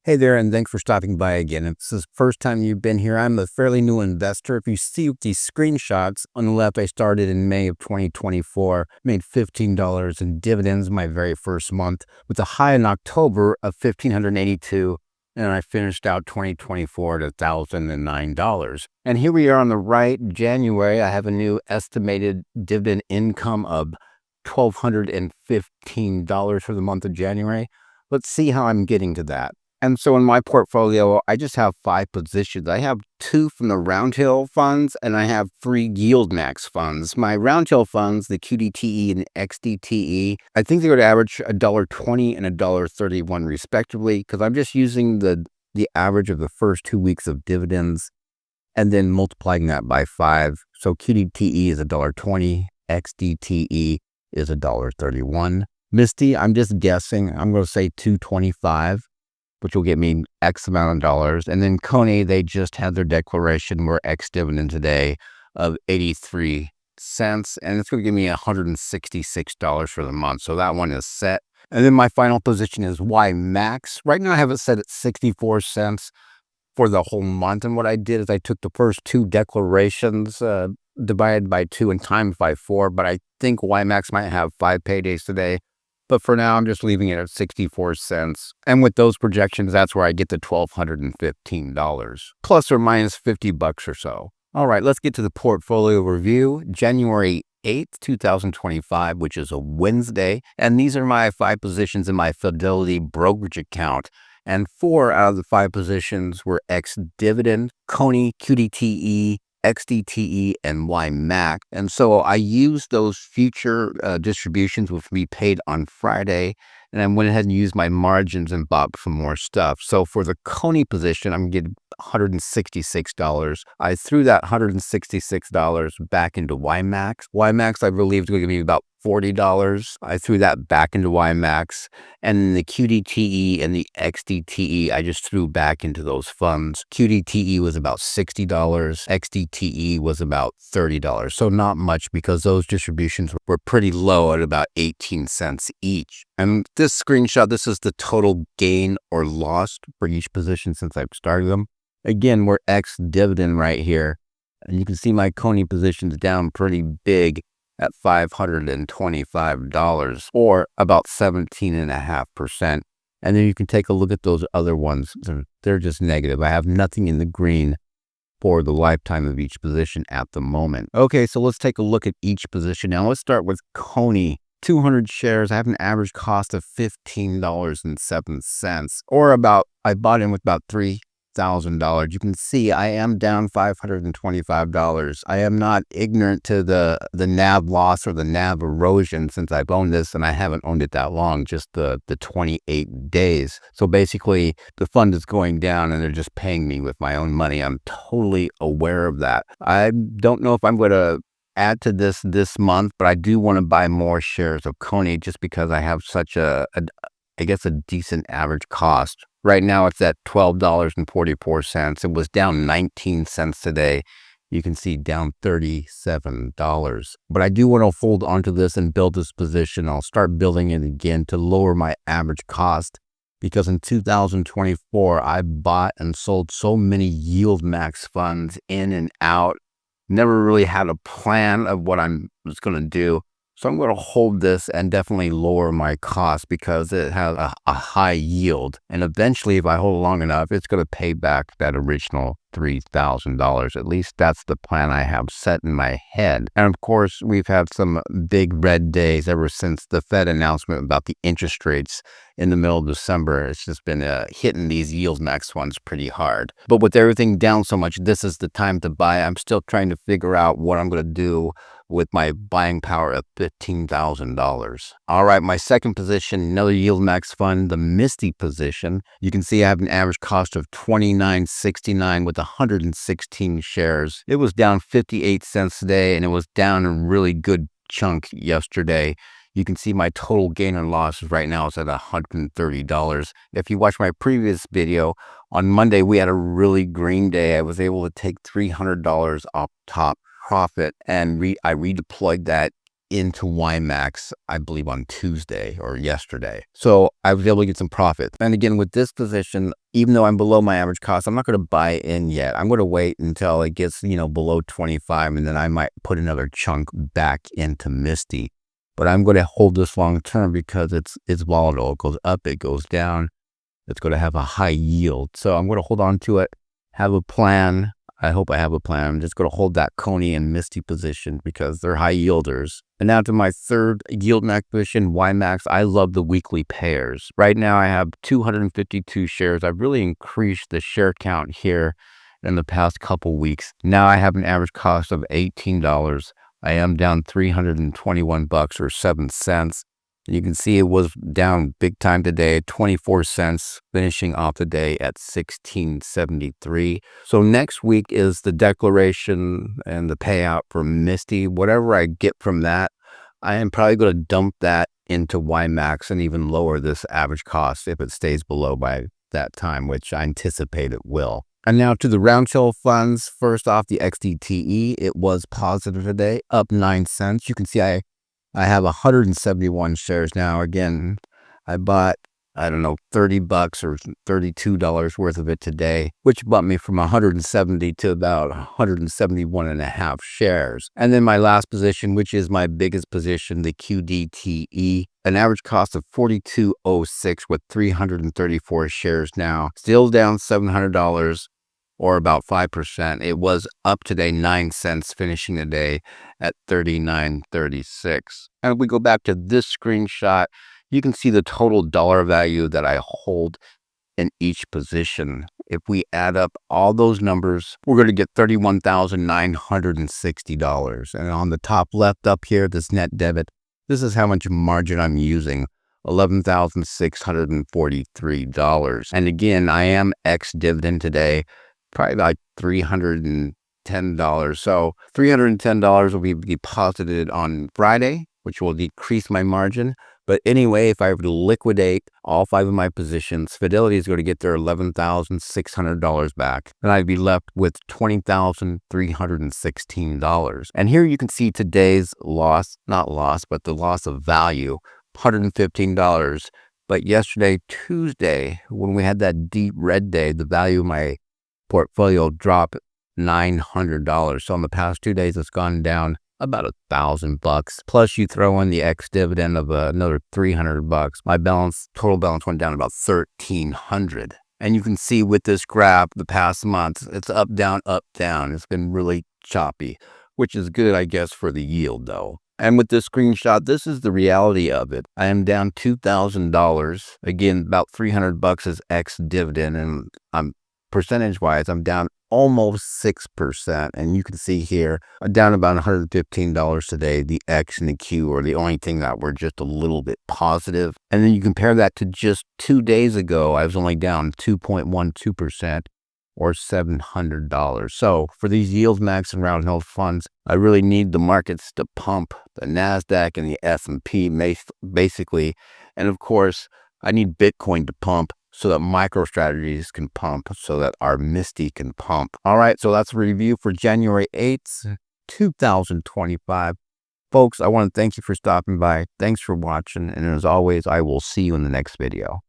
Hey there, and thanks for stopping by again. If this is the first time you've been here, I'm a fairly new investor. If you see these screenshots on the left, I started in May of 2024, made $15 in dividends my very first month, with a high in October of $1,582, and I finished out 2024 at $1,009. And here we are on the right, January. I have a new estimated dividend income of $1,215 for the month of January. Let's see how I'm getting to that. And so in my portfolio, I just have 5 positions. I have 2 from the Roundhill funds, and I have 3 YieldMax funds. My Roundhill funds, the QDTE and XDTE, I think they would average $1.20 and $1.31 respectively, because I'm just using the average of the first 2 weeks of dividends and then multiplying that by 5. So QDTE is $1.20, XDTE is $1.31. Misty, I'm just guessing, I'm going to say $2.25. Which will get me X amount of dollars. And then Cony, they just had their declaration. We're ex-dividend today of 83 cents. And it's going to give me $166 for the month. So that one is set. And then my final position is Ymax. Right now I have it set at 64 cents for the whole month. And what I did is I took the first 2 declarations, divided by 2 and times by 4. But I think Ymax might have 5 paydays today. But for now, I'm just leaving it at 64 cents. And with those projections, that's where I get the $1,215, plus or minus $50 or so. All right, let's get to the portfolio review. January 8th, 2025, which is a Wednesday. And these are my 5 positions in my Fidelity brokerage account. And 4 out of the 5 positions were ex-dividend, Cony, QDTE, XDTE, and Ymax. And so I used those future distributions, which will be paid on Friday, and I went ahead and used my margins and bought some more stuff. So for the Cony position, I'm getting $166. I threw that $166 back into Ymax. Ymax, I believe, is going to give me about $40. I threw that back into Ymax, and the QDTE and the XDTE, I just threw back into those funds. QDTE was about $60. XDTE was about $30. So not much, because those distributions were pretty low at about 18 cents each. And this screenshot, this is the total gain or loss for each position since I've started them. Again, we're ex-dividend right here. And you can see my Cony position's down pretty big at $525, or about 17.5%. And then you can take a look at those other ones. They're just negative. I have nothing in the green for the lifetime of each position at the moment. Okay, so let's take a look at each position. Now let's start with Cony. 200 shares. I have an average cost of $15.07, or about, I bought in with about $3,000. You can see I am down $525. I am not ignorant to the NAV loss or the NAV erosion since I've owned this, and I haven't owned it that long, just the 28 days. So basically the fund is going down and they're just paying me with my own money. I'm totally aware of that. I don't know if I'm going to add to this month, but I do want to buy more shares of Cony just because I have such I guess a decent average cost. Right now it's at $12.44. It was down 19 cents today. You can see down $37. But I do want to hold onto this and build this position. I'll start building it again to lower my average cost, because in 2024 I bought and sold so many YieldMax funds in and out. Never really had a plan of what I was going to do. So I'm going to hold this and definitely lower my cost, because it has a high yield. And eventually, if I hold long enough, it's going to pay back that original $3,000. At least that's the plan I have set in my head. And of course, we've had some big red days ever since the Fed announcement about the interest rates in the middle of December. It's just been hitting these YieldMax ones pretty hard. But with everything down so much, this is the time to buy. I'm still trying to figure out what I'm going to do with my buying power of $15,000. All right, my second position, another YieldMax fund, the Misty position. You can see I have an average cost of $29.69 with 116 shares. It was down 58 cents today, and it was down a really good chunk yesterday. You can see my total gain and loss right now is at $130. If you watch my previous video, on Monday we had a really green day. I was able to take $300 off top profit, and I redeployed that into Ymax, I believe on Tuesday or yesterday. So I was able to get some profit. And again, with this position, even though I'm below my average cost, I'm not going to buy in yet. I'm going to wait until it gets, below 25, and then I might put another chunk back into Misty. But I'm going to hold this long term because it's volatile. It goes up, it goes down. It's going to have a high yield. So I'm going to hold on to it, have a plan. I hope I have a plan. I'm just going to hold that Cony and Misty position because they're high yielders. And now to my third yield max position, Ymax. I love the weekly pairs. Right now I have 252 shares. I've really increased the share count here in the past couple weeks. Now I have an average cost of $18. I am down $321 or 7 cents. You can see it was down big time today, 24 cents, finishing off the day at 16.73. So next week is the declaration and the payout for Misty. Whatever I get from that, I am probably going to dump that into Ymax and even lower this average cost if it stays below by that time, which I anticipate it will. And now to the Roundhill funds. First off, the XDTE, it was positive today, up 9 cents. You can see I have 171 shares now. Again, I bought, $30 or $32 worth of it today, which bumped me from 170 to about 171 and a half shares. And then my last position, which is my biggest position, the QDTE, an average cost of $42.06 with 334 shares now, still down $700. Or about 5%. It was up today 9 cents, finishing the day at 39.36. And if we go back to this screenshot, you can see the total dollar value that I hold in each position. If we add up all those numbers, we're going to get $31,960. And on the top left up here, this net debit, this is how much margin I'm using. $11,643. And again, I am ex-dividend today. Probably about $310. So $310 will be deposited on Friday, which will decrease my margin. But anyway, if I were to liquidate all 5 of my positions, Fidelity is going to get their $11,600 back. Then I'd be left with $20,316. And here you can see today's loss, not loss, but the loss of value, $115. But yesterday, Tuesday, when we had that deep red day, the value of my portfolio dropped $900. So in the past 2 days, it's gone down about $1,000. Plus, you throw in the ex-dividend of another $300. My total balance went down about $1,300. And you can see with this graph, the past month, it's up, down, up, down. It's been really choppy, which is good, I guess, for the yield, though. And with this screenshot, this is the reality of it. I am down $2,000. Again, about $300 is ex-dividend, and percentage-wise, I'm down almost 6%. And you can see here, I'm down about $115 today. The X and the Q are the only thing that were just a little bit positive. And then you compare that to just 2 days ago, I was only down 2.12% or $700. So for these yield max and Roundhill funds, I really need the markets to pump, the NASDAQ and the S&P basically. And of course, I need Bitcoin to pump, so that MicroStrategies can pump, so that our Misty can pump. All right, so that's a review for January 8th, 2025. Folks, I want to thank you for stopping by. Thanks for watching. And as always, I will see you in the next video.